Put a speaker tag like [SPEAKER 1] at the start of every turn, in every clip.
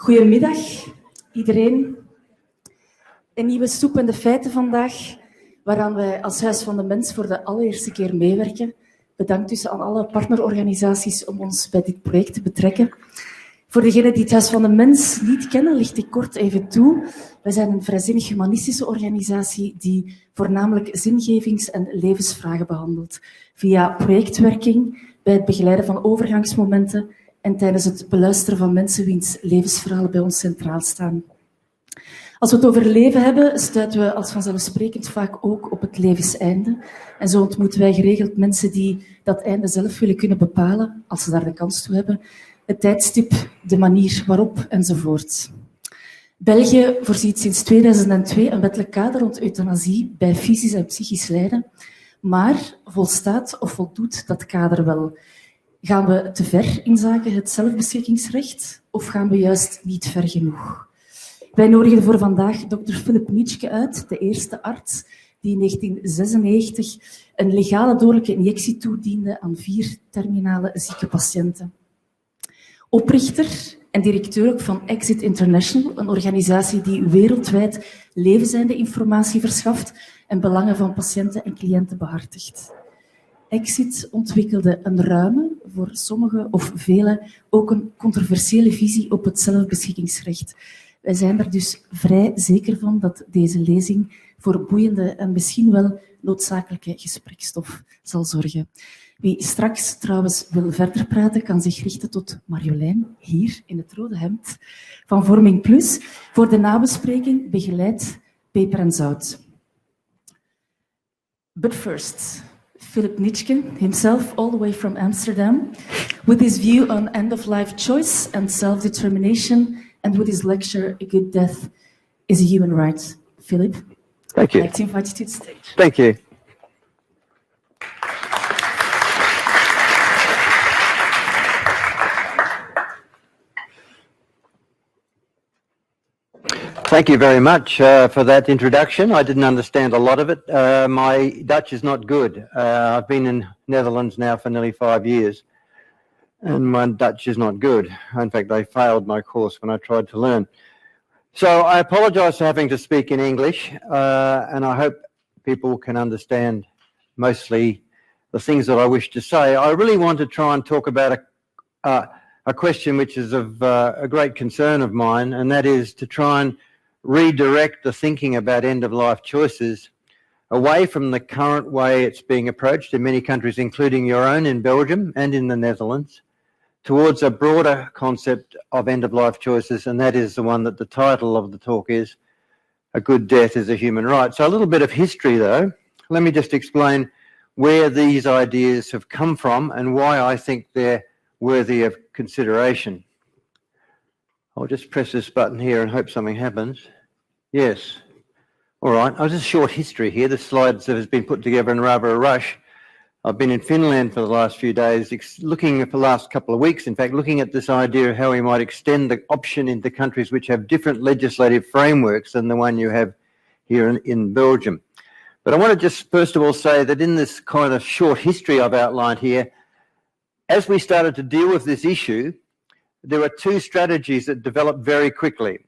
[SPEAKER 1] Goedemiddag iedereen. Een nieuwe Soep en de Feiten vandaag, waaraan wij als Huis van de Mens voor de allereerste keer meewerken. Bedankt dus aan alle partnerorganisaties om ons bij dit project te betrekken. Voor degenen die het Huis van de Mens niet kennen, licht ik kort even toe. Wij zijn een vrijzinnig humanistische organisatie die voornamelijk zingevings- en levensvragen behandelt. Via projectwerking, bij het begeleiden van overgangsmomenten en tijdens het beluisteren van mensen wiens levensverhalen bij ons centraal staan. Als we het over leven hebben, stuiten we als vanzelfsprekend vaak ook op het levenseinde. En zo ontmoeten wij geregeld mensen die dat einde zelf willen kunnen bepalen, als ze daar de kans toe hebben. Het tijdstip, de manier waarop enzovoort. België voorziet sinds 2002 een wettelijk kader rond euthanasie bij fysisch en psychisch lijden. Maar volstaat of voldoet dat kader wel? Gaan we te ver in zaken het zelfbeschikkingsrecht of gaan we juist niet ver genoeg? Wij nodigen voor vandaag dokter Nitschke uit, de eerste arts die in 1996 een legale dodelijke injectie toediende aan 4 terminale zieke patiënten. Oprichter en directeur ook van Exit International, een organisatie die wereldwijd levenseinde informatie verschaft en belangen van patiënten en cliënten behartigt. Exit ontwikkelde een ruime, voor sommigen of velen ook een controversiële visie op het zelfbeschikkingsrecht. Wij zijn er dus vrij zeker van dat deze lezing voor boeiende en misschien wel noodzakelijke gesprekstof zal zorgen. Wie straks trouwens wil verder praten, kan zich richten tot Marjolein, hier in het rode hemd, van Vorming Plus, voor de nabespreking begeleid peper en zout. But first, Nitschke himself, all the way from Amsterdam, with his view on end-of-life choice and self-determination, and with his lecture, A Good Death is a Human Right. Philip,
[SPEAKER 2] thank you.
[SPEAKER 1] I'd like to invite you to the stage.
[SPEAKER 2] Thank you. Thank you very much for that introduction. I didn't understand a lot of it. My Dutch is not good. I've been in Netherlands now for nearly 5 years, and my Dutch is not good. In fact, I failed my course when I tried to learn. So I apologize for having to speak in English, and I hope people can understand mostly the things that I wish to say. I really want to try and talk about a question which is of a great concern of mine, and that is to try and redirect the thinking about end-of-life choices away from the current way it's being approached in many countries, including your own in Belgium and in the Netherlands, towards a broader concept of end-of-life choices, and that is the one that the title of the talk is, A Good Death is a Human Right. So a little bit of history, though. Let me just explain where these ideas have come from and why I think they're worthy of consideration. I'll just press this button here and hope something happens. Yes. All right. I'll just short history here. The slides have been put together in rather a rush. I've been in Finland for the last few days, looking for the last couple of weeks, in fact, looking at this idea of how we might extend the option into countries which have different legislative frameworks than the one you have here in Belgium. But I want to just first of all say that in this kind of short history I've outlined here, as we started to deal with this issue, there were 2 strategies that developed very quickly.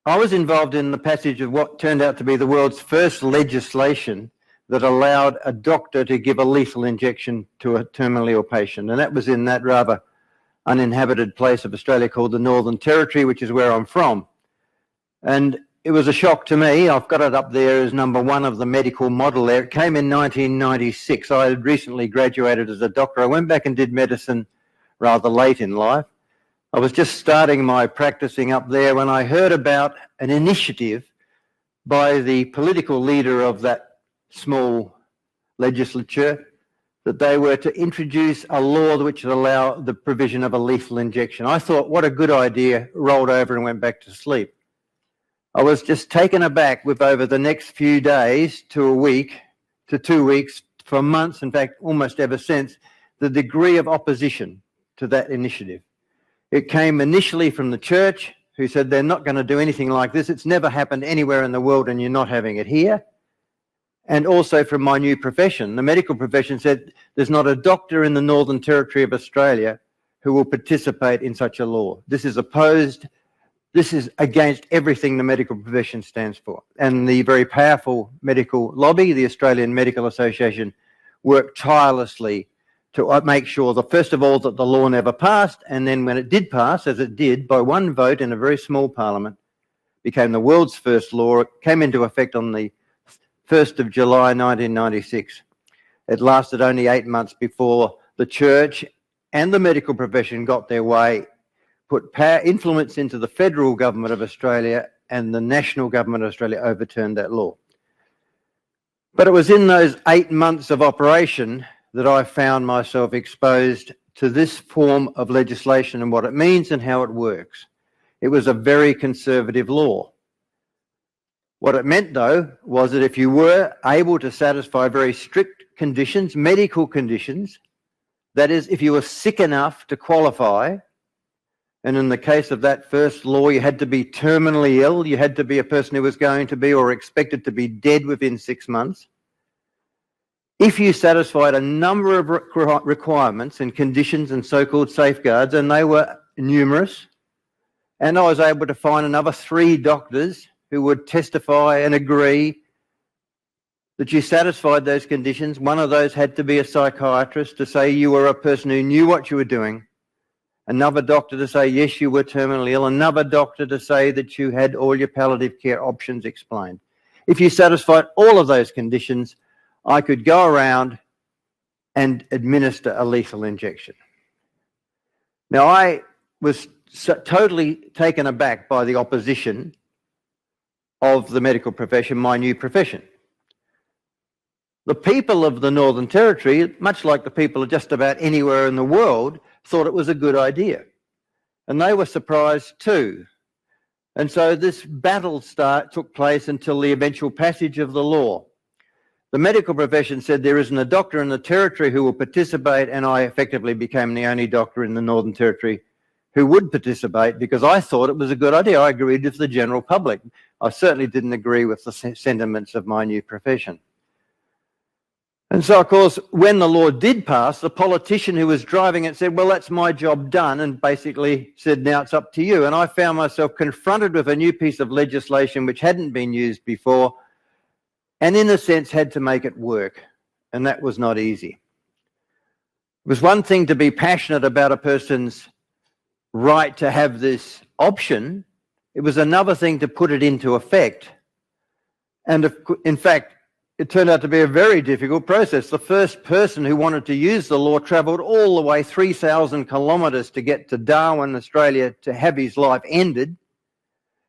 [SPEAKER 2] I was involved in the passage of what turned out to be the world's first legislation that allowed a doctor to give a lethal injection to a terminally ill patient. And that was in that rather uninhabited place of Australia called the Northern Territory, which is where I'm from. And it was a shock to me. I've got it up there as number 1 of the medical model there. It came in 1996. I had recently graduated as a doctor. I went back and did medicine rather late in life. I was just starting my practicing up there when I heard about an initiative by the political leader of that small legislature that they were to introduce a law which would allow the provision of a lethal injection. I thought, what a good idea, rolled over and went back to sleep. I was just taken aback with over the next few days to a week to 2 weeks, for months, in fact, almost ever since, the degree of opposition to that initiative. It came initially from the church, who said they're not going to do anything like this. It's never happened anywhere in the world and you're not having it here. And also from my new profession. The medical profession said there's not a doctor in the Northern Territory of Australia who will participate in such a law. This is opposed This is against everything the medical profession stands for. And the very powerful medical lobby, the Australian Medical Association, worked tirelessly to make sure that, first of all, that the law never passed, and then when it did pass, as it did, by one vote in a very small parliament, became the world's first law. It came into effect on the 1st of July 1996. It lasted only 8 months before the church and the medical profession got their way, put power, influence into the federal government of Australia, and the national government of Australia overturned that law. But it was in those 8 months of operation that I found myself exposed to this form of legislation and what it means and how it works. It was a very conservative law. What it meant, though, was that if you were able to satisfy very strict conditions, medical conditions, that is, if you were sick enough to qualify, and in the case of that first law, you had to be terminally ill, you had to be a person who was going to be or expected to be dead within 6 months. If you satisfied a number of requirements and conditions and so-called safeguards, and they were numerous, and I was able to find another 3 doctors who would testify and agree that you satisfied those conditions. One of those had to be a psychiatrist to say you were a person who knew what you were doing. Another doctor to say, yes, you were terminally ill. Another doctor to say that you had all your palliative care options explained. If you satisfied all of those conditions, I could go around and administer a lethal injection. Now, I was totally taken aback by the opposition of the medical profession, my new profession. The people of the Northern Territory, much like the people of just about anywhere in the world, thought it was a good idea. And they were surprised too. And so this battle took place until the eventual passage of the law. The medical profession said there isn't a doctor in the Territory who will participate, and I effectively became the only doctor in the Northern Territory who would participate because I thought it was a good idea. I agreed with the general public. I certainly didn't agree with the sentiments of my new profession. And so, of course, when the law did pass, the politician who was driving it said, well, that's my job done, and basically said, now it's up to you. And I found myself confronted with a new piece of legislation which hadn't been used before, and in a sense had to make it work. And that was not easy. It was one thing to be passionate about a person's right to have this option. It was another thing to put it into effect. And in fact, it turned out to be a very difficult process. The first person who wanted to use the law travelled all the way 3,000 kilometres to get to Darwin, Australia, to have his life ended.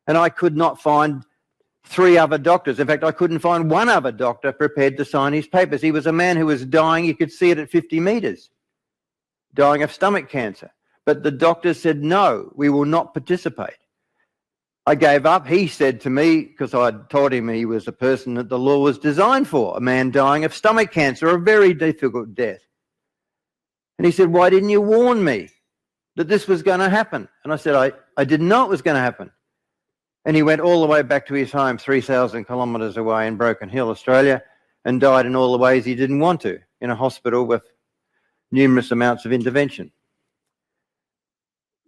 [SPEAKER 2] And I could not find 3 other doctors. In fact, I couldn't find one other doctor prepared to sign his papers. He was a man who was dying. You could see it at 50 metres, dying of stomach cancer. But the doctor said, no, we will not participate. I gave up. He said to me, because I'd told him he was a person that the law was designed for, a man dying of stomach cancer, a very difficult death. And he said, why didn't you warn me that this was going to happen? And I said, I didn't know it was going to happen. And he went all the way back to his home, 3,000 kilometres away in Broken Hill, Australia, and died in all the ways he didn't want to, in a hospital with numerous amounts of intervention.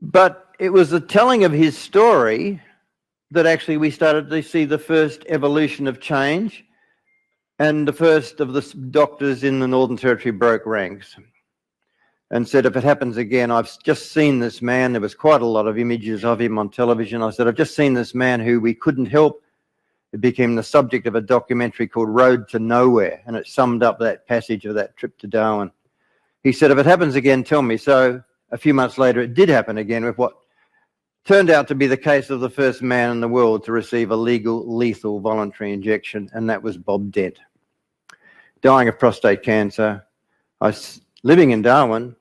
[SPEAKER 2] But it was the telling of his story that actually we started to see the first evolution of change, and the first of the doctors in the Northern Territory broke ranks and said, if it happens again, I've just seen this man. There was quite a lot of images of him on television. I said, I've just seen this man who we couldn't help. It became the subject of a documentary called Road to Nowhere, and it summed up that passage of that trip to Darwin. He said, if it happens again, tell me. So a few months later, it did happen again with what turned out to be the case of the first man in the world to receive a legal, lethal, voluntary injection, and that was Bob Dent. Dying of prostate cancer. I was living in Darwin.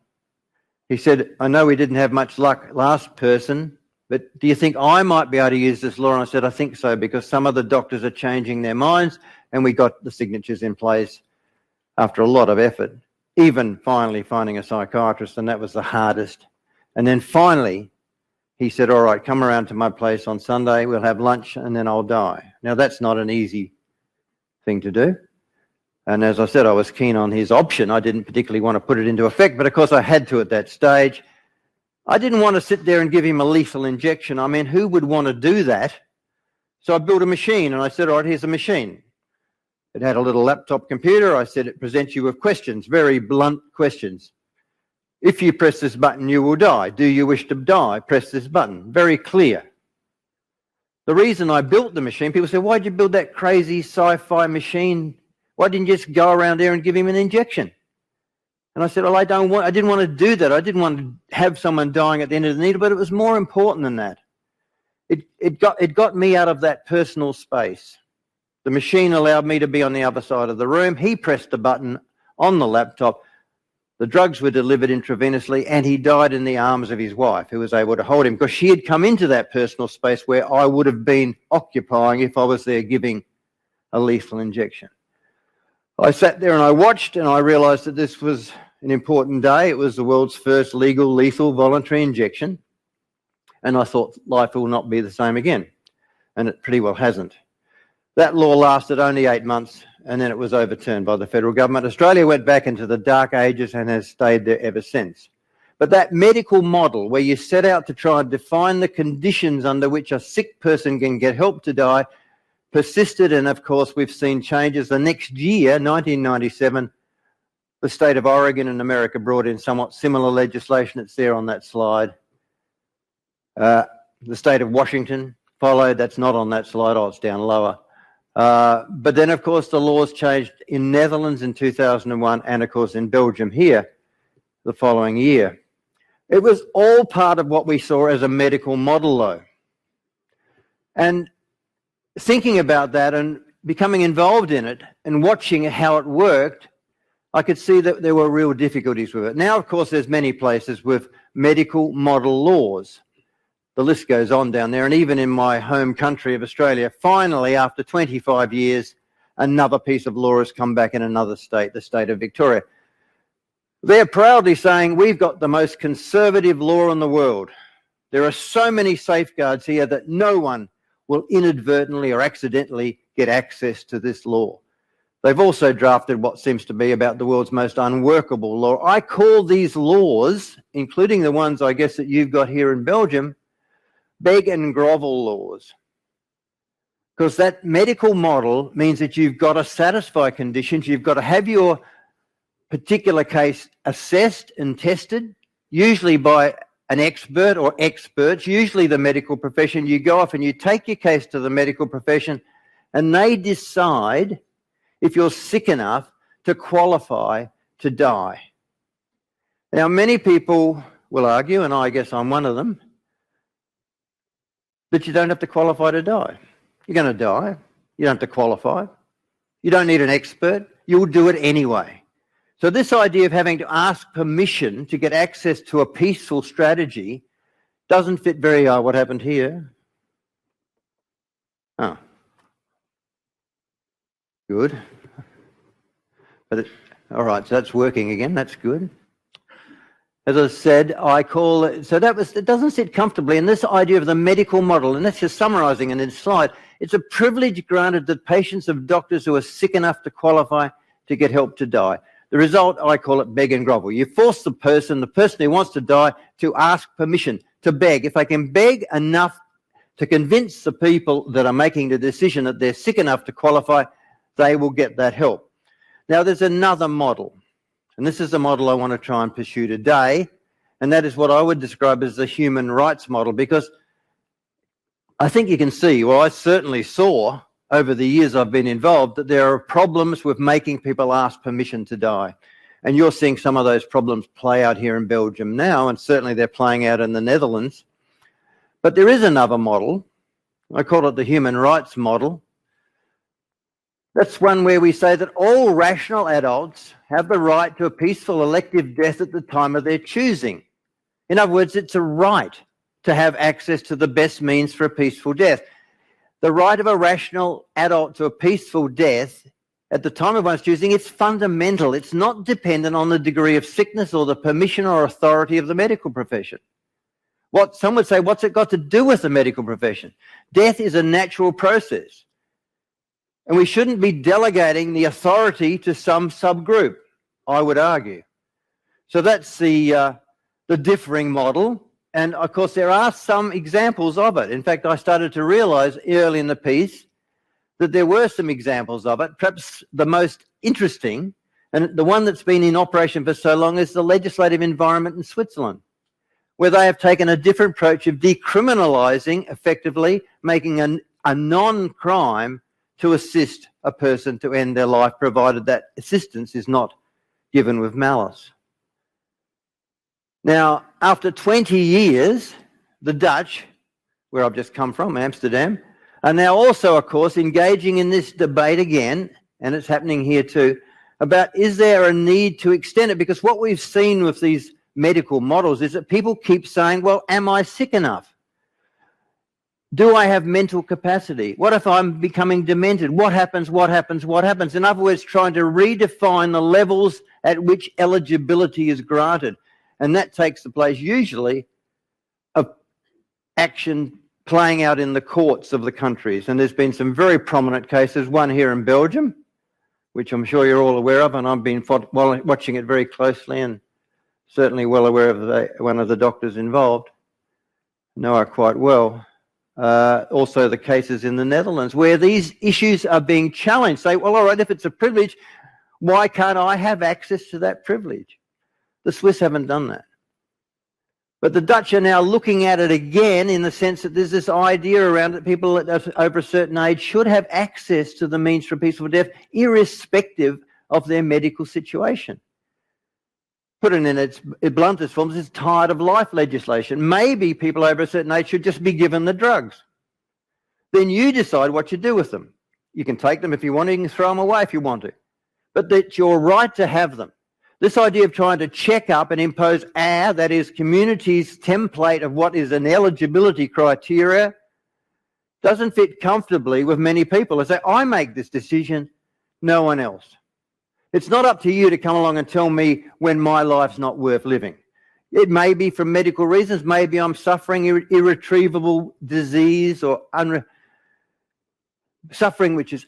[SPEAKER 2] He said, I know we didn't have much luck last person, but do you think I might be able to use this law? And I said, I think so, because some of the doctors are changing their minds, and we got the signatures in place after a lot of effort, even finally finding a psychiatrist, and that was the hardest. And then finally, he said, all right, come around to my place on Sunday, we'll have lunch, and then I'll die. Now, that's not an easy thing to do. And as I said, I was keen on his option. I didn't particularly want to put it into effect, but of course I had to at that stage. I didn't want to sit there and give him a lethal injection. I mean, who would want to do that? So I built a machine and I said, all right, here's a machine. It had a little laptop computer. I said, it presents you with questions, very blunt questions. If you press this button, you will die. Do you wish to die? Press this button. Very clear. The reason I built the machine, people say, why'd you build that crazy sci-fi machine? Why didn't you just go around there and give him an injection? And I said, well, I didn't want to do that. I didn't want to have someone dying at the end of the needle, but it was more important than that. It got me out of that personal space. The machine allowed me to be on the other side of the room. He pressed the button on the laptop. The drugs were delivered intravenously, and he died in the arms of his wife, who was able to hold him, because she had come into that personal space where I would have been occupying if I was there giving a lethal injection. I sat there and I watched, and I realised that this was an important day. It was the world's first legal, lethal, voluntary injection. And I thought life will not be the same again. And it pretty well hasn't. That law lasted only 8 months, and then it was overturned by the federal government. Australia went back into the dark ages and has stayed there ever since. But that medical model where you set out to try and define the conditions under which a sick person can get help to die persisted, and of course we've seen changes. The next year, 1997, the state of Oregon in America brought in somewhat similar legislation. It's there on that slide. The state of Washington followed. That's not on that slide. Oh, it's down lower. But then, of course, the laws changed in Netherlands in 2001 and, of course, in Belgium here the following year. It was all part of what we saw as a medical model, though. And thinking about that and becoming involved in it and watching how it worked, I could see that there were real difficulties with it. Now, of course, there's many places with medical model laws. The list goes on down there. And even in my home country of Australia, finally, after 25 years, another piece of law has come back in another state, the state of Victoria. They're proudly saying we've got the most conservative law in the world. There are so many safeguards here that no one will inadvertently or accidentally get access to this law. They've also drafted what seems to be about the world's most unworkable law. I call these laws, including the ones I guess that you've got here in Belgium, beg and grovel laws. Because that medical model means that you've got to satisfy conditions, you've got to have your particular case assessed and tested, usually by an expert or experts, usually the medical profession. You go off and you take your case to the medical profession and they decide if you're sick enough to qualify to die. Now, many people will argue, and I guess I'm one of them, that you don't have to qualify to die. You're going to die. You don't have to qualify. You don't need an expert. You'll do it anyway. So this idea of having to ask permission to get access to a peaceful strategy doesn't fit very well. What happened here? Oh. Good. All right, so that's working again. That's good. As I said, I call it, so it doesn't sit comfortably in this idea of the medical model, and that's just summarising in this slide. It's a privilege granted to patients of doctors who are sick enough to qualify to get help to die. The result, I call it beg and grovel. You force the person who wants to die, to ask permission, to beg. If they can beg enough to convince the people that are making the decision that they're sick enough to qualify, they will get that help. Now, there's another model, and this is the model I want to try and pursue today, and that is what I would describe as the human rights model, because I think you can see, well, I certainly saw over the years I've been involved, that there are problems with making people ask permission to die. And you're seeing some of those problems play out here in Belgium now, and certainly they're playing out in the Netherlands. But there is another model. I call it the human rights model. That's one where we say that all rational adults have the right to a peaceful elective death at the time of their choosing. In other words, it's a right to have access to the best means for a peaceful death. The right of a rational adult to a peaceful death at the time of one's choosing, it's fundamental. It's not dependent on the degree of sickness or the permission or authority of the medical profession. Some would say, what's it got to do with the medical profession? Death is a natural process. And we shouldn't be delegating the authority to some subgroup, I would argue. So that's the differing model. And of course, there are some examples of it. In fact, I started to realize early in the piece that there were some examples of it. Perhaps the most interesting, and the one that's been in operation for so long, is the legislative environment in Switzerland, where they have taken a different approach of decriminalising, effectively making a non-crime to assist a person to end their life, provided that assistance is not given with malice. Now, after 20 years, the Dutch, where I've just come from, Amsterdam, are now also, of course, engaging in this debate again, and it's happening here too, about is there a need to extend it? Because what we've seen with these medical models is that people keep saying, well, am I sick enough? Do I have mental capacity? What if I'm becoming demented? What happens, what happens, what happens? In other words, trying to redefine the levels at which eligibility is granted. And that takes the place usually of action playing out in the courts of the countries. And there's been some very prominent cases, one here in Belgium, which I'm sure you're all aware of, and I've been watching it very closely and certainly well aware of one of the doctors involved. Know her quite well. Also the cases in the Netherlands where these issues are being challenged. Say, well, all right, if it's a privilege, why can't I have access to that privilege? The Swiss haven't done that. But the Dutch are now looking at it again in the sense that there's this idea around that people over a certain age should have access to the means for peaceful death, irrespective of their medical situation. Put it in its bluntest forms, it's tired of life legislation. Maybe people over a certain age should just be given the drugs. Then you decide what you do with them. You can take them if you want to, you can throw them away if you want to. But it's your right to have them. This idea of trying to check up and impose that is community's template of what is an eligibility criteria, doesn't fit comfortably with many people. They say, I make this decision, no one else. It's not up to you to come along and tell me when my life's not worth living. It may be for medical reasons. Maybe I'm suffering irretrievable disease or suffering which is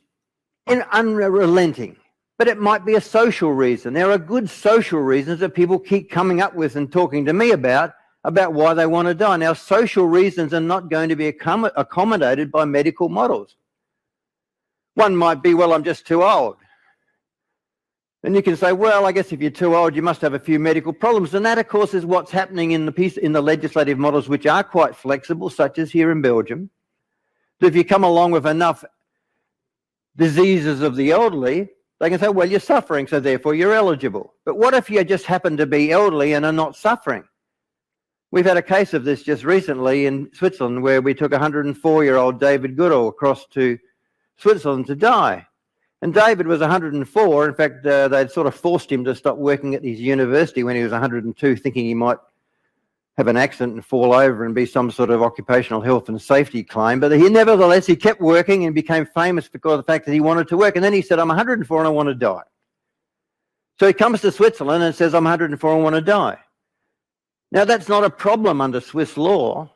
[SPEAKER 2] unrelenting. But it might be a social reason. There are good social reasons that people keep coming up with and talking to me about why they want to die. Now, social reasons are not going to be accommodated by medical models. One might be, well, I'm just too old. And you can say, well, I guess if you're too old, you must have a few medical problems. And that, of course, is what's happening in the legislative models, which are quite flexible, such as here in Belgium. So if you come along with enough diseases of the elderly, they can say, well, you're suffering, so therefore you're eligible. But what if you just happen to be elderly and are not suffering? We've had a case of this just recently in Switzerland where we took a 104-year-old David Goodall across to Switzerland to die. And David was 104. In fact, they'd sort of forced him to stop working at his university when he was 102, thinking he might have an accident and fall over and be some sort of occupational health and safety claim. But nevertheless, he kept working and became famous because of the fact that he wanted to work. And then he said, I'm 104 and I want to die. So he comes to Switzerland and says, I'm 104 and want to die. Now, that's not a problem under Swiss law,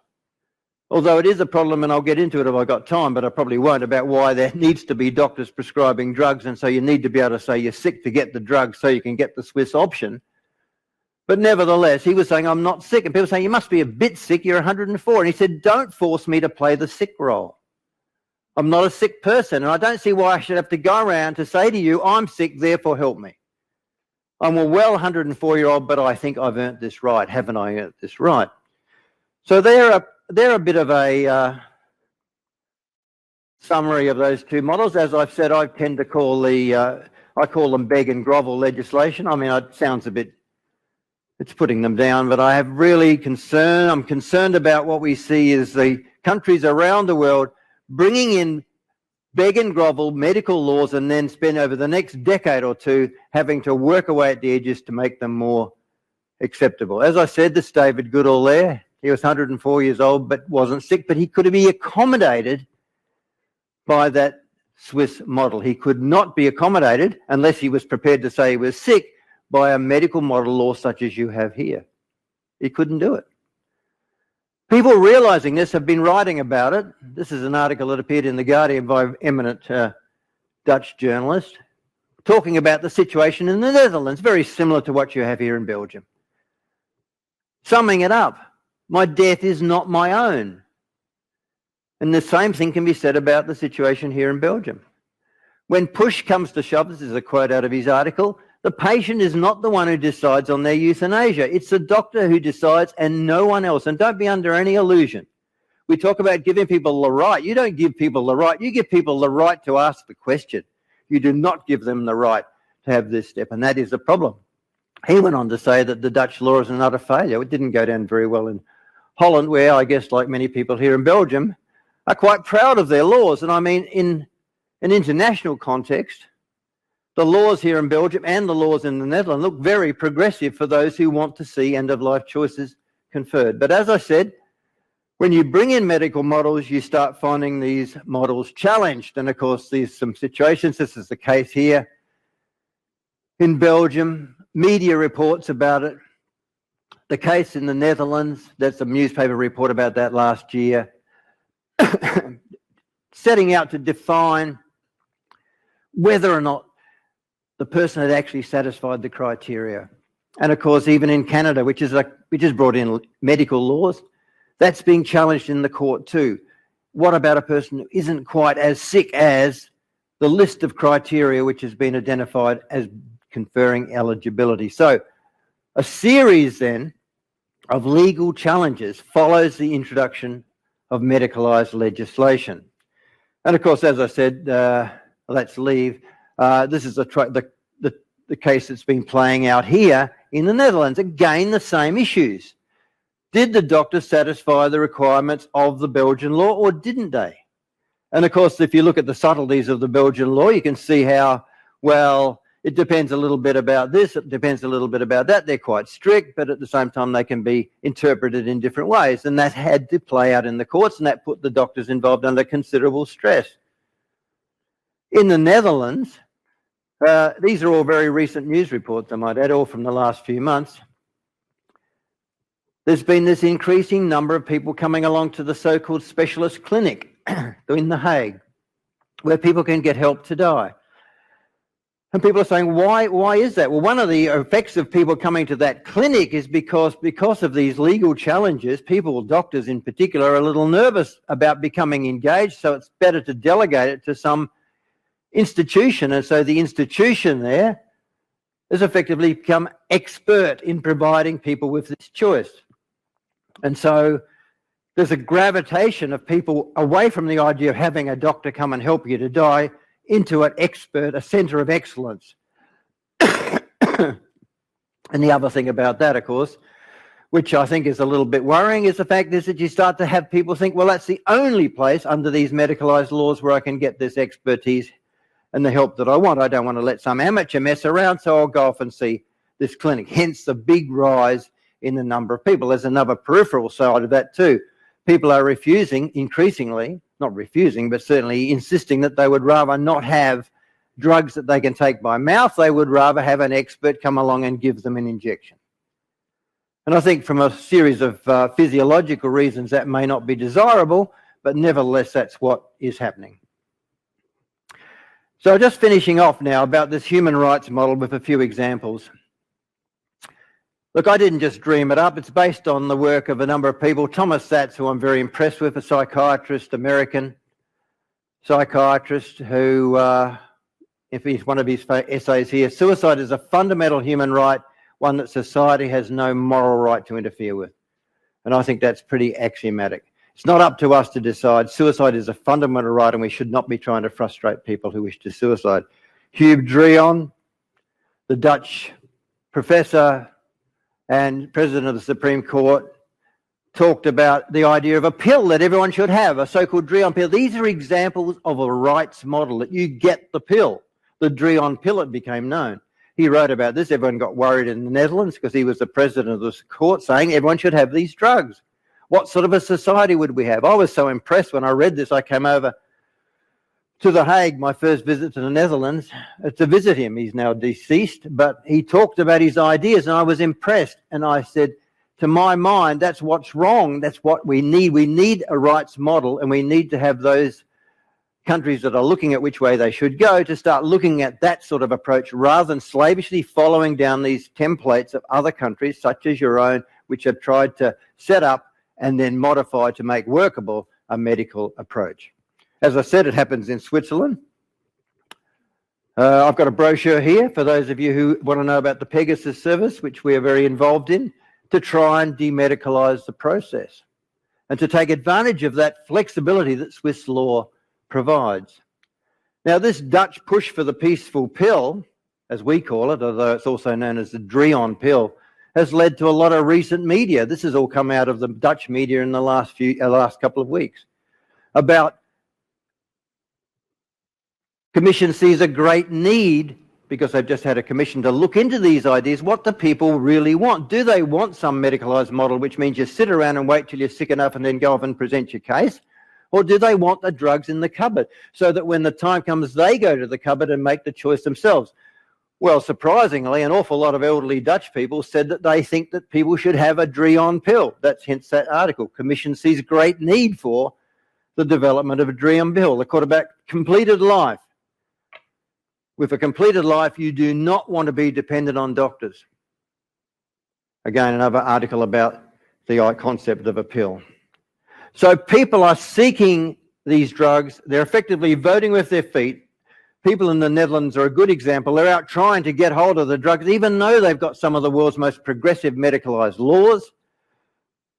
[SPEAKER 2] although it is a problem, and I'll get into it if I've got time, but I probably won't, about why there needs to be doctors prescribing drugs. And so you need to be able to say you're sick to get the drug so you can get the Swiss option. But nevertheless, he was saying, I'm not sick. And people saying, you must be a bit sick, you're 104. And he said, don't force me to play the sick role. I'm not a sick person, and I don't see why I should have to go around to say to you, I'm sick, therefore help me. I'm a well 104-year-old, but I think I've earned this right. Haven't I earned this right? So they're a bit of a summary of those two models. As I've said, I tend to call I call them beg and grovel legislation. I mean, it sounds a bit, it's putting them down, but I have really I'm concerned about what we see as the countries around the world bringing in beg and grovel medical laws and then spend over the next decade or two having to work away at the edges to make them more acceptable. As I said, this David Goodall there, he was 104 years old but wasn't sick, but he could be accommodated by that Swiss model. He could not be accommodated unless he was prepared to say he was sick by a medical model law such as you have here. He couldn't do it. People realising this have been writing about it. This is an article that appeared in The Guardian by an eminent Dutch journalist talking about the situation in the Netherlands, very similar to what you have here in Belgium. Summing it up, My death is not my own. And the same thing can be said about the situation here in Belgium. When push comes to shove, this is a quote out of his article, the patient is not the one who decides on their euthanasia. It's the doctor who decides and no one else. And don't be under any illusion. We talk about giving people the right. You don't give people the right. You give people the right to ask the question. You do not give them the right to have this step. And that is the problem. He went on to say that the Dutch law is an utter failure. It didn't go down very well in Holland, where I guess like many people here in Belgium are quite proud of their laws. And I mean, in an international context, the laws here in Belgium and the laws in the Netherlands look very progressive for those who want to see end-of-life choices conferred. But as I said, when you bring in medical models, you start finding these models challenged. And of course, there's some situations, this is the case here in Belgium, media reports about it. The case in the Netherlands, there's a newspaper report about that last year, setting out to define whether or not the person had actually satisfied the criteria. And of course, even in Canada, which has brought in medical laws, that's being challenged in the court too. What about a person who isn't quite as sick as the list of criteria which has been identified as conferring eligibility? So a series then of legal challenges follows the introduction of medicalised legislation. And of course, as I said, let's leave. This is the case that's been playing out here in the Netherlands. Again, the same issues. Did the doctor satisfy the requirements of the Belgian law or didn't they? And of course, if you look at the subtleties of the Belgian law, you can see how, well, it depends a little bit about this, it depends a little bit about that. They're quite strict, but at the same time, they can be interpreted in different ways. And that had to play out in the courts, and that put the doctors involved under considerable stress. In the Netherlands, these are all very recent news reports, I might add, all from the last few months. There's been this increasing number of people coming along to the so-called specialist clinic in The Hague, where people can get help to die. And people are saying, why is that? Well, one of the effects of people coming to that clinic is because of these legal challenges, people, doctors in particular, are a little nervous about becoming engaged, so it's better to delegate it to some institution. And so the institution there has effectively become expert in providing people with this choice. And so there's a gravitation of people away from the idea of having a doctor come and help you to die into an expert, a centre of excellence. And the other thing about that, of course, which I think is a little bit worrying, is the fact is that you start to have people think, well, that's the only place under these medicalised laws where I can get this expertise and the help that I want. I don't want to let some amateur mess around, so I'll go off and see this clinic. Hence the big rise in the number of people. There's another peripheral side of that too. People are refusing, increasingly, not refusing, but certainly insisting that they would rather not have drugs that they can take by mouth. They would rather have an expert come along and give them an injection. And I think from a series of physiological reasons that may not be desirable, but nevertheless that's what is happening. So just finishing off now about this human rights model with a few examples. Look, I didn't just dream it up. It's based on the work of a number of people. Thomas Satz, who I'm very impressed with, a psychiatrist, American psychiatrist, who, if he's one of his essays here, suicide is a fundamental human right, one that society has no moral right to interfere with. And I think that's pretty axiomatic. It's not up to us to decide. Suicide is a fundamental right, and we should not be trying to frustrate people who wish to suicide. Huub Dryon, the Dutch professor and president of the Supreme Court, talked about the idea of a pill that everyone should have, a so-called Dryon pill. These are examples of a rights model, that you get the pill. The Dryon pill, it became known. He wrote about this. Everyone got worried in the Netherlands because he was the president of the court, saying everyone should have these drugs. What sort of a society would we have? I was so impressed when I read this. I came over to The Hague, my first visit to the Netherlands, to visit him. He's now deceased, but he talked about his ideas and I was impressed. And I said, to my mind, that's what's wrong. That's what we need. We need a rights model, and we need to have those countries that are looking at which way they should go to start looking at that sort of approach rather than slavishly following down these templates of other countries, such as your own, which have tried to set up and then modified to make workable a medical approach. As I said, it happens in Switzerland. I've got a brochure here for those of you who want to know about the Pegasus service, which we are very involved in, to try and demedicalise the process and to take advantage of that flexibility that Swiss law provides. Now, this Dutch push for the peaceful pill, as we call it, although it's also known as the Drion pill, has led to a lot of recent media. This has all come out of the Dutch media in the last couple of weeks. About Commission sees a great need, because they've just had a commission to look into these ideas, what the people really want. Do they want some medicalised model, which means you sit around and wait till you're sick enough and then go off and present your case? Or do they want the drugs in the cupboard so that when the time comes, they go to the cupboard and make the choice themselves? Well, surprisingly, an awful lot of elderly Dutch people said that they think that people should have a Drion pill. That's hence that article. Commission sees great need for the development of a Drion pill. They call it about completed life. With a completed life, you do not want to be dependent on doctors. Again, another article about the concept of a pill. So people are seeking these drugs. They're effectively voting with their feet. People in the Netherlands are a good example. They're out trying to get hold of the drugs, even though they've got some of the world's most progressive medicalised laws.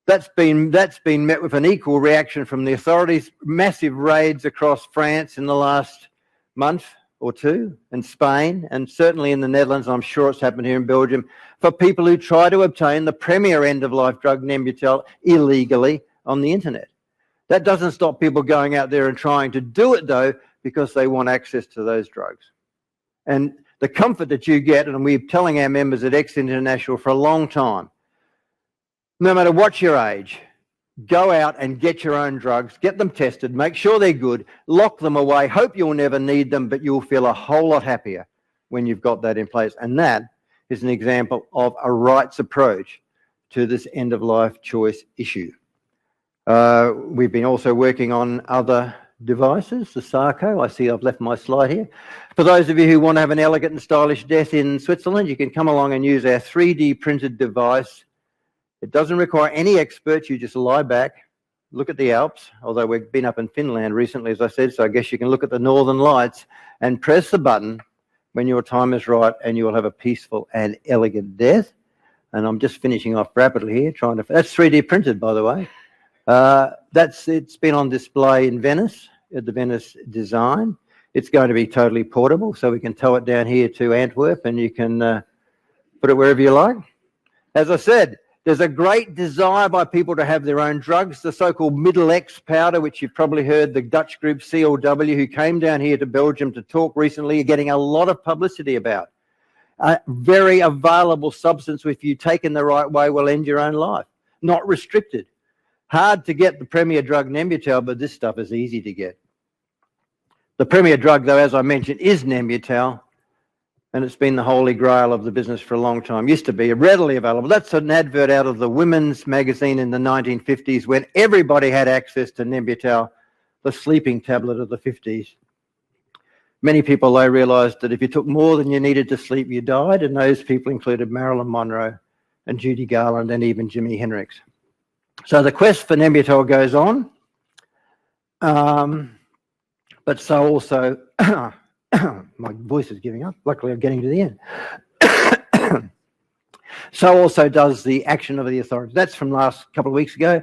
[SPEAKER 2] That's been met with an equal reaction from the authorities. Massive raids across France in the last month or two, and Spain, and certainly in the Netherlands. I'm sure it's happened here in Belgium, for people who try to obtain the premier end-of-life drug, Nembutal, illegally on the internet. That doesn't stop people going out there and trying to do it, though, because they want access to those drugs. And the comfort that you get, and we're telling our members at X International for a long time, no matter what your age, go out and get your own drugs, get them tested, make sure they're good, lock them away, hope you'll never need them, but you'll feel a whole lot happier when you've got that in place. And that is an example of a rights approach to this end-of-life choice issue. We've been also working on other devices, the Sarco. I see I've left my slide here. For those of you who want to have an elegant and stylish death in Switzerland, you can come along and use our 3D printed device. It doesn't require any experts. You just lie back, look at the Alps, although we've been up in Finland recently, as I said, so I guess you can look at the Northern Lights and press the button when your time is right, and you will have a peaceful and elegant death. And I'm just finishing off rapidly here, that's 3D printed, by the way. It's been on display in Venice, at the Venice Design. It's going to be totally portable, so we can tow it down here to Antwerp, and you can put it wherever you like. As I said, there's a great desire by people to have their own drugs, the so-called Middle X powder, which you've probably heard the Dutch group CLW, who came down here to Belgium to talk recently, are getting a lot of publicity about. A very available substance, if you take in the right way, will end your own life. Not restricted. Hard to get the premier drug Nembutal, but this stuff is easy to get. The premier drug, though, as I mentioned, is Nembutal, and it's been the holy grail of the business for a long time. Used to be readily available. That's an advert out of the women's magazine in the 1950s, when everybody had access to Nembutal, the sleeping tablet of the 50s. Many people, though, realised that if you took more than you needed to sleep, you died, and those people included Marilyn Monroe and Judy Garland and even Jimi Hendrix. So the quest for Nembutal goes on, but so also, my voice is giving up. Luckily, I'm getting to the end. So also does the action of the authorities. That's from last couple of weeks ago.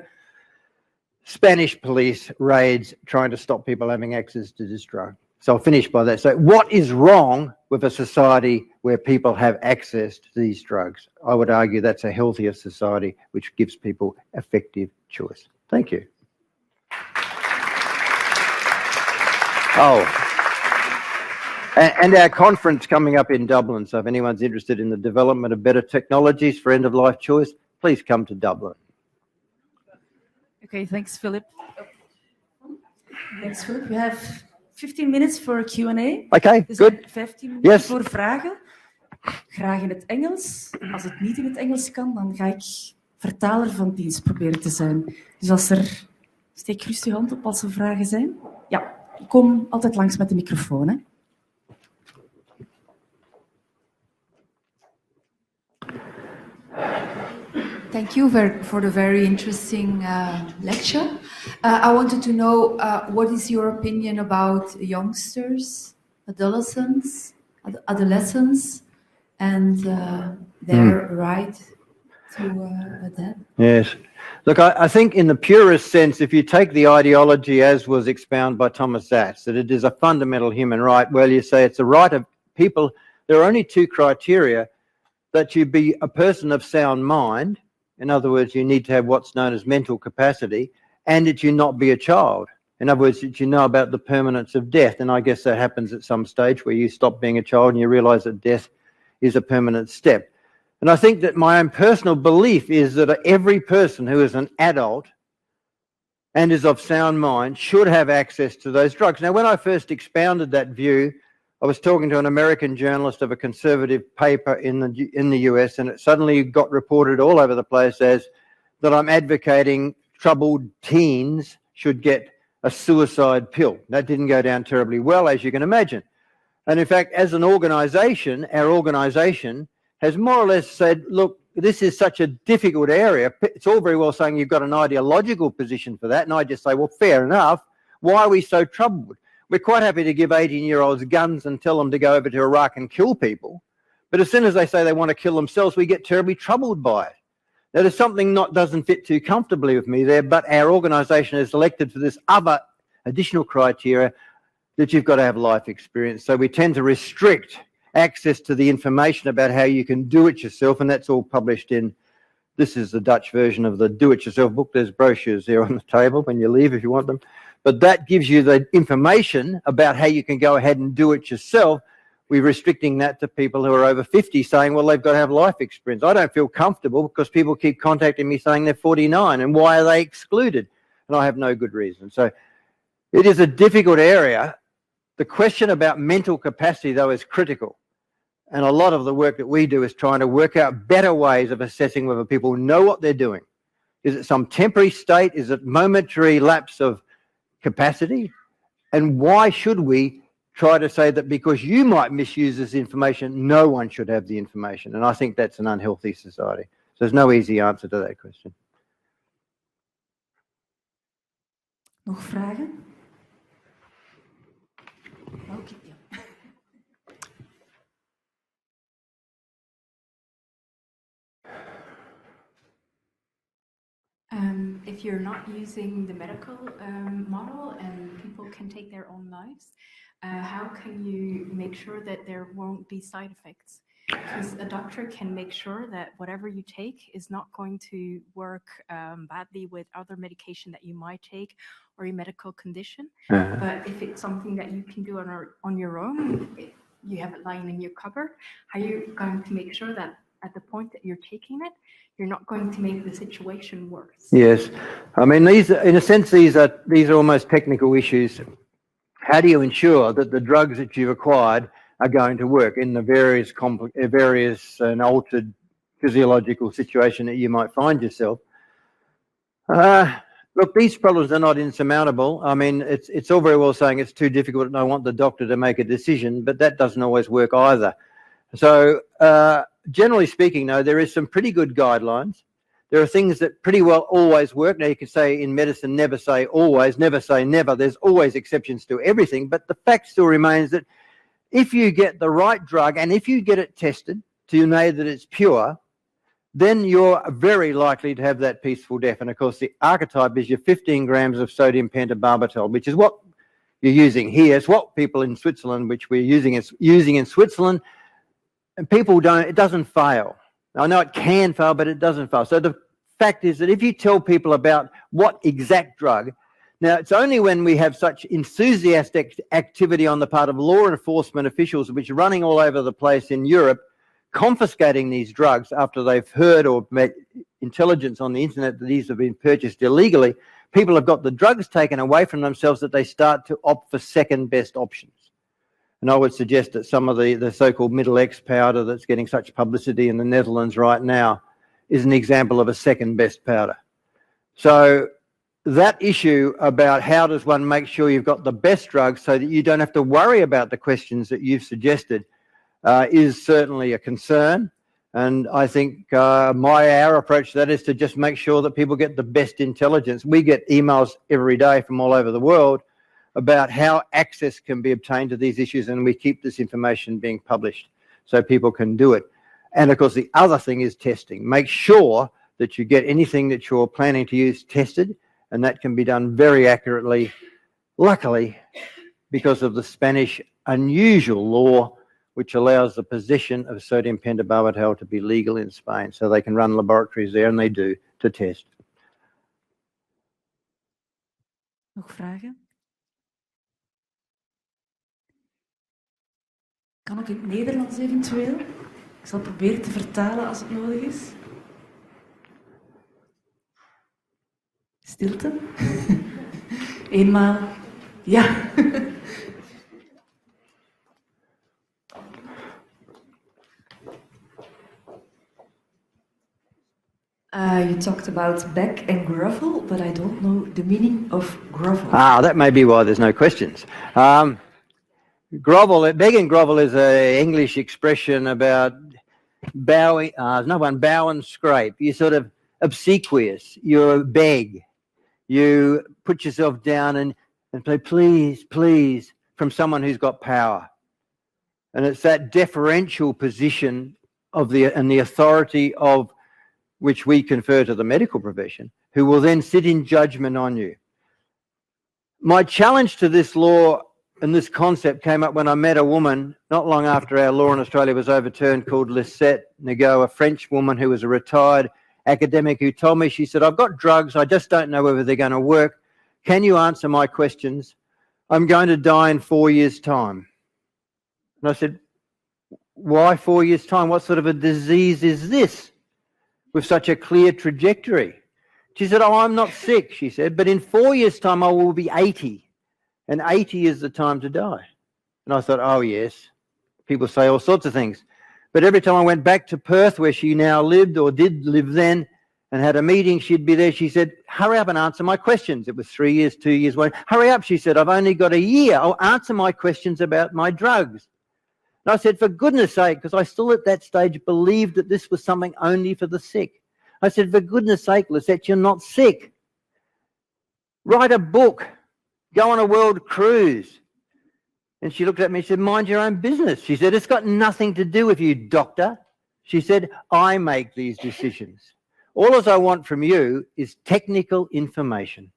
[SPEAKER 2] Spanish police raids trying to stop people having access to this drug. So I'll finish by that. So what is wrong with a society where people have access to these drugs? I would argue that's a healthier society which gives people effective choice. Thank you. Oh, and our conference coming up in Dublin. So if anyone's interested in the development of better technologies for end-of-life choice, please come to Dublin.
[SPEAKER 1] Okay, thanks, Philip. Thanks, Philip. We have 15 minutes for a Q&A.
[SPEAKER 2] Okay,
[SPEAKER 1] dus
[SPEAKER 2] good.
[SPEAKER 1] 15 minuten
[SPEAKER 2] Yes.
[SPEAKER 1] voor vragen. Graag in het Engels. Als het niet in het Engels kan, dan ga ik vertaler van dienst proberen te zijn. Dus steek gerust je hand op als er vragen zijn. Ja, kom altijd langs met de microfoon, hè.
[SPEAKER 3] Thank you for the very interesting lecture. I wanted to know what is your opinion about youngsters, adolescents, and their right to a death?
[SPEAKER 2] Yes. Look, I think in the purest sense, if you take the ideology as was expounded by Thomas Zass, that it is a fundamental human right, well, you say it's a right of people. There are only two criteria: that you be a person of sound mind, in other words, you need to have what's known as mental capacity, and that you not be a child. In other words, that you know about the permanence of death. And I guess that happens at some stage where you stop being a child and you realise that death is a permanent step. And I think that my own personal belief is that every person who is an adult and is of sound mind should have access to those drugs. Now, when I first expounded that view, I was talking to an American journalist of a conservative paper in the US, and it suddenly got reported all over the place as that I'm advocating troubled teens should get a suicide pill. That didn't go down terribly well, as you can imagine. And in fact, as an organisation, our organisation has more or less said, look, this is such a difficult area. It's all very well saying you've got an ideological position for that. And I just say, well, fair enough. Why are we so troubled? We're quite happy to give 18-year-olds guns and tell them to go over to Iraq and kill people. But as soon as they say they want to kill themselves, we get terribly troubled by it. Now, there's something doesn't fit too comfortably with me there, but our organisation has elected for this other additional criteria that you've got to have life experience. So we tend to restrict access to the information about how you can do it yourself, and that's all published in, this is the Dutch version of the do-it-yourself book. There's brochures there on the table when you leave if you want them. But that gives you the information about how you can go ahead and do it yourself. We're restricting that to people who are over 50, saying, well, they've got to have life experience. I don't feel comfortable because people keep contacting me saying they're 49, and why are they excluded? And I have no good reason. So it is a difficult area. The question about mental capacity, though, is critical. And a lot of the work that we do is trying to work out better ways of assessing whether people know what they're doing. Is it some temporary state? Is it momentary lapse of capacity? And why should we try to say that because you might misuse this information, no one should have the information? And I think that's an unhealthy society. So there's no easy answer to that question.
[SPEAKER 1] Nog vragen? Okay.
[SPEAKER 4] If you're not using the medical model and people can take their own lives, how can you make sure that there won't be side effects? Because a doctor can make sure that whatever you take is not going to work badly with other medication that you might take or a medical condition. But if it's something that you can do on your own, you have it lying in your cupboard, how are you going to make sure that at the point that you're taking it, you're not going to make the situation worse?
[SPEAKER 2] Yes. I mean, these, in a sense, these are almost technical issues. How do you ensure that the drugs that you've acquired are going to work in the various and altered physiological situation that you might find yourself? Look, these problems are not insurmountable. I mean, it's all very well saying it's too difficult and I want the doctor to make a decision, but that doesn't always work either. So generally speaking, though, there is some pretty good guidelines. There are things that pretty well always work. Now, you can say in medicine, never say always, never say never. There's always exceptions to everything. But the fact still remains that if you get the right drug and if you get it tested to know that it's pure, then you're very likely to have that peaceful death. And, of course, the archetype is your 15 grams of sodium pentobarbital, which is what you're using here. It's what people in Switzerland, which we're using in Switzerland. And people don't, it doesn't fail. I know it can fail, but it doesn't fail. So the fact is that if you tell people about what exact drug, now it's only when we have such enthusiastic activity on the part of law enforcement officials, which are running all over the place in Europe, confiscating these drugs after they've heard or met intelligence on the internet that these have been purchased illegally, people have got the drugs taken away from themselves that they start to opt for second best options. And I would suggest that some of the so-called Middle X powder that's getting such publicity in the Netherlands right now is an example of a second best powder. So that issue about how does one make sure you've got the best drug so that you don't have to worry about the questions that you've suggested is certainly a concern. And I think our approach to that is to just make sure that people get the best intelligence. We get emails every day from all over the world about how access can be obtained to these issues, and we keep this information being published so people can do it. And of course, the other thing is testing. Make sure that you get anything that you're planning to use tested, and that can be done very accurately, luckily, because of the Spanish unusual law which allows the possession of sodium pentobarbital to be legal in Spain. So they can run laboratories there, and they do, to test.
[SPEAKER 1] Nog vragen? Kan ook in het Nederlands eventueel. Ik zal proberen te vertalen als het nodig is. Stilte. Eenmaal. Ja.
[SPEAKER 5] You talked about back and grovel, but I don't know the meaning of grovel.
[SPEAKER 2] Ah, that may be why there's no questions. Grovel, beg and grovel is an English expression about bowing. No one bow and scrape. You're sort of obsequious. You beg. You put yourself down and say, please, please, from someone who's got power. And it's that deferential position of the authority of which we confer to the medical profession, who will then sit in judgment on you. My challenge to this law and this concept came up when I met a woman not long after our law in Australia was overturned called Lisette Nagot, a French woman who was a retired academic, who told me, she said, I've got drugs, I just don't know whether they're going to work. Can you answer my questions? I'm going to die in 4 years' time. And I said, why 4 years' time? What sort of a disease is this with such a clear trajectory? She said, oh, I'm not sick, she said, but in 4 years' time I will be 80. And 80 is the time to die. And I thought, oh, yes. People say all sorts of things. But every time I went back to Perth, where she now lived or did live then, and had a meeting, she'd be there. She said, hurry up and answer my questions. It was 3 years, 2 years. Hurry up, she said, I've only got a year. I'll answer my questions about my drugs. And I said, for goodness sake, because I still at that stage believed that this was something only for the sick. I said, for goodness sake, Lisette, you're not sick. Write a book. Go on a world cruise. And she looked at me and said, mind your own business. She said, it's got nothing to do with you, doctor. She said, I make these decisions. All I want from you is technical information.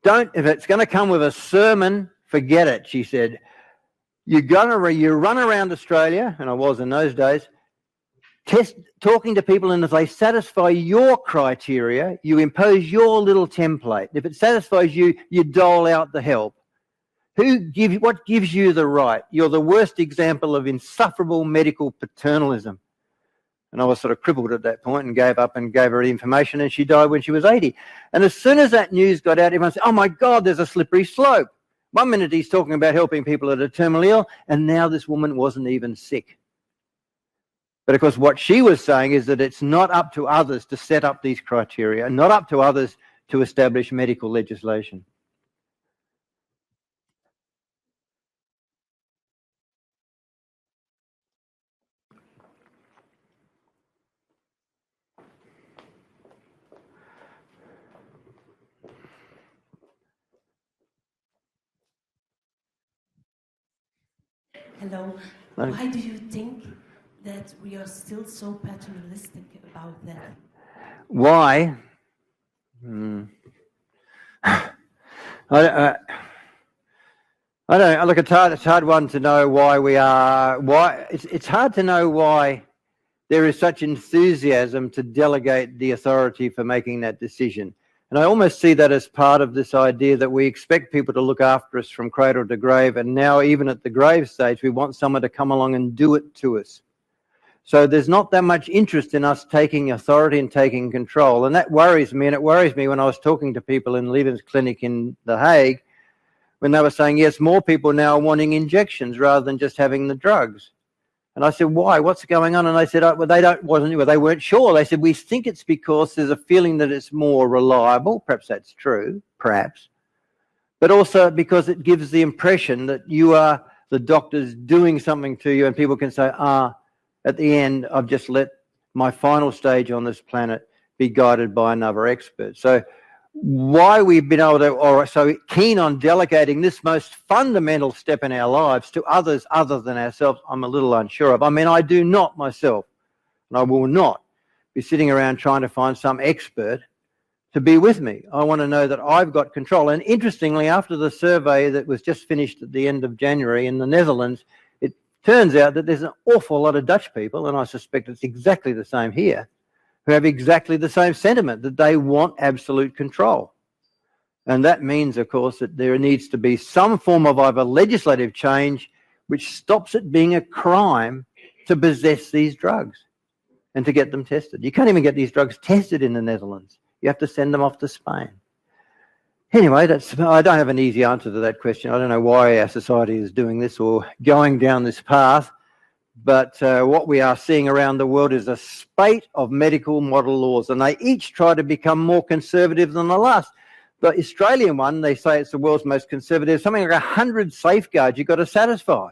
[SPEAKER 2] If it's going to come with a sermon, forget it, she said. You run around Australia, and I was in those days, talking to people, and if they satisfy your criteria, you impose your little template. If it satisfies you, you dole out the help. What gives you the right? You're the worst example of insufferable medical paternalism. And I was sort of crippled at that point and gave up and gave her the information, and she died when she was 80. And as soon as that news got out, everyone said, oh my God, there's a slippery slope. 1 minute he's talking about helping people that are terminally ill, and now this woman wasn't even sick. But of course, what she was saying is that it's not up to others to set up these criteria, not up to others to establish medical legislation.
[SPEAKER 5] Hello. Why do you think that we are still so paternalistic about that?
[SPEAKER 2] Why? I don't. Look, it's hard one to know why we are. Why it's hard to know why there is such enthusiasm to delegate the authority for making that decision. And I almost see that as part of this idea that we expect people to look after us from cradle to grave, and now even at the grave stage, we want someone to come along and do it to us. So there's not that much interest in us taking authority and taking control, and that worries me. And it worries me when I was talking to people in Leven's clinic in The Hague, when they were saying, yes, more people now are wanting injections rather than just having the drugs. And I said, why? What's going on? And they said, well, they weren't sure. They said, we think it's because there's a feeling that it's more reliable. Perhaps that's true, perhaps. But also because it gives the impression that you are the doctors doing something to you, and people can say, at the end, I've just let my final stage on this planet be guided by another expert. So why we've been able to, or so keen on delegating this most fundamental step in our lives to others other than ourselves, I'm a little unsure of. I mean, I do not myself, and I will not be sitting around trying to find some expert to be with me. I want to know that I've got control. And interestingly, after the survey that was just finished at the end of January in the Netherlands, it turns out that there's an awful lot of Dutch people, and I suspect it's exactly the same here, who have exactly the same sentiment, that they want absolute control. And that means, of course, that there needs to be some form of either legislative change which stops it being a crime to possess these drugs and to get them tested. You can't even get these drugs tested in the Netherlands. You have to send them off to Spain. Anyway, I don't have an easy answer to that question. I don't know why our society is doing this or going down this path, but what we are seeing around the world is a spate of medical model laws, and they each try to become more conservative than the last. The Australian one, they say it's the world's most conservative, something like 100 safeguards you've got to satisfy.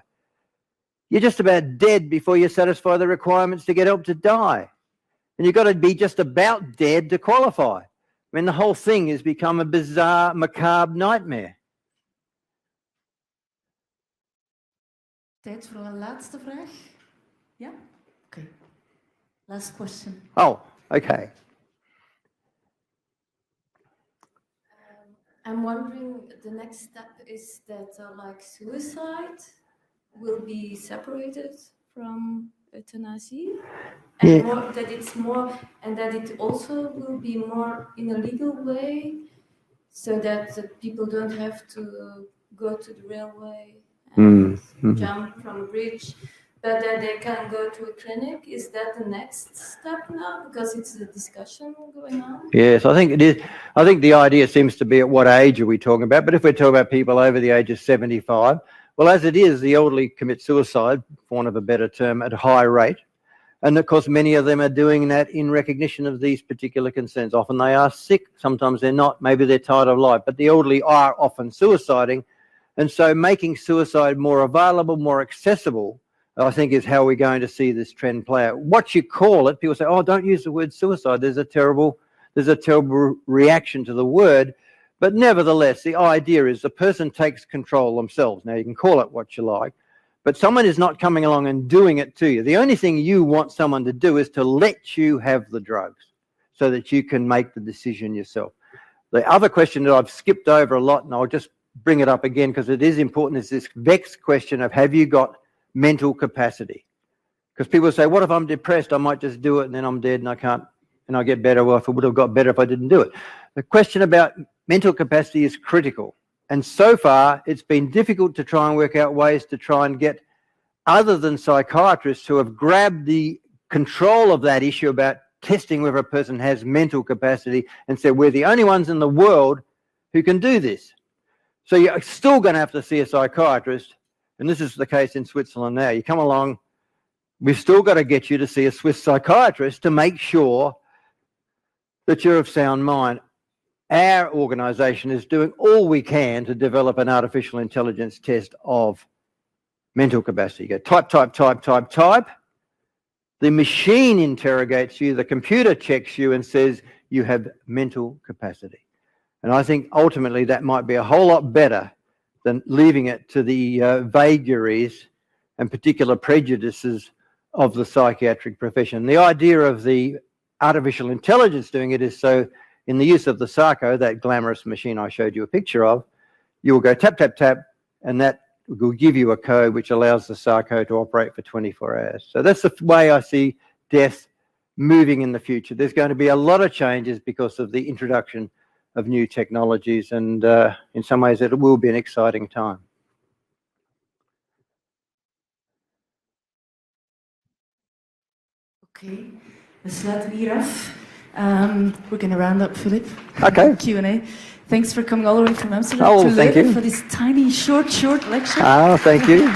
[SPEAKER 2] You're just about dead before you satisfy the requirements to get help to die. And you've got to be just about dead to qualify. I mean, the whole thing has become a bizarre, macabre nightmare.
[SPEAKER 1] Tijd voor een laatste vraag? Ja? Okay. Last question.
[SPEAKER 2] Oh, okay.
[SPEAKER 6] I'm wondering, the next step is that like suicide will be separated from euthanasie, and more, that it's more, and that it also will be more in a legal way, so that people don't have to go to the railway and jump from a bridge, but that they can go to a clinic. Is that the next step now? Because it's a discussion going on.
[SPEAKER 2] Yes, I think it is. I think the idea seems to be at what age are we talking about? But if we're talking about people over the age of 75, well, as it is, the elderly commit suicide, for want of a better term, at a high rate. And of course, many of them are doing that in recognition of these particular concerns. Often they are sick, sometimes they're not, maybe they're tired of life, but the elderly are often suiciding. And so making suicide more available, more accessible, I think is how we're going to see this trend play out. What you call it, people say, oh, don't use the word suicide. There's a terrible reaction to the word. But nevertheless, the idea is the person takes control themselves. Now, you can call it what you like, but someone is not coming along and doing it to you. The only thing you want someone to do is to let you have the drugs so that you can make the decision yourself. The other question that I've skipped over a lot, and I'll just bring it up again because it is important, is this vexed question of have you got mental capacity? Because people say, what if I'm depressed? I might just do it and then I'm dead and I can't, and I get better. Well, if it would have got better if I didn't do it. The question about mental capacity is critical. And so far, it's been difficult to try and work out ways to try and get other than psychiatrists who have grabbed the control of that issue about testing whether a person has mental capacity and said, we're the only ones in the world who can do this. So you're still going to have to see a psychiatrist. And this is the case in Switzerland now. You come along, we've still got to get you to see a Swiss psychiatrist to make sure that you're of sound mind. Our organisation is doing all we can to develop an artificial intelligence test of mental capacity. You go type, type, type, type, type. The machine interrogates you, the computer checks you and says you have mental capacity. And I think ultimately that might be a whole lot better than leaving it to the vagaries and particular prejudices of the psychiatric profession. The idea of the artificial intelligence doing it is so, in the use of the Sarco, that glamorous machine I showed you a picture of, you will go tap, tap, tap, and that will give you a code which allows the Sarco to operate for 24 hours. So that's the way I see death moving in the future. There's going to be a lot of changes because of the introduction of new technologies, and in some ways it will be an exciting time.
[SPEAKER 1] Okay, we sluiten hier af. We're going to round up, Philip.
[SPEAKER 2] Okay.
[SPEAKER 1] Q&A. Thanks for coming all the way from Amsterdam
[SPEAKER 2] Oh,
[SPEAKER 1] to
[SPEAKER 2] thank
[SPEAKER 1] Leuven
[SPEAKER 2] you.
[SPEAKER 1] for this tiny, short lecture.
[SPEAKER 2] Oh, thank you.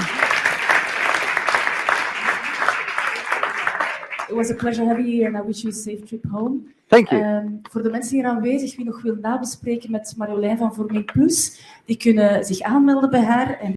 [SPEAKER 1] It was a pleasure having you here and I wish you a safe trip home.
[SPEAKER 2] Thank you.
[SPEAKER 1] Voor de mensen hier aanwezig, wie nog wil nabespreken met Marjolein van Vorming Plus, die kunnen zich aanmelden bij haar. En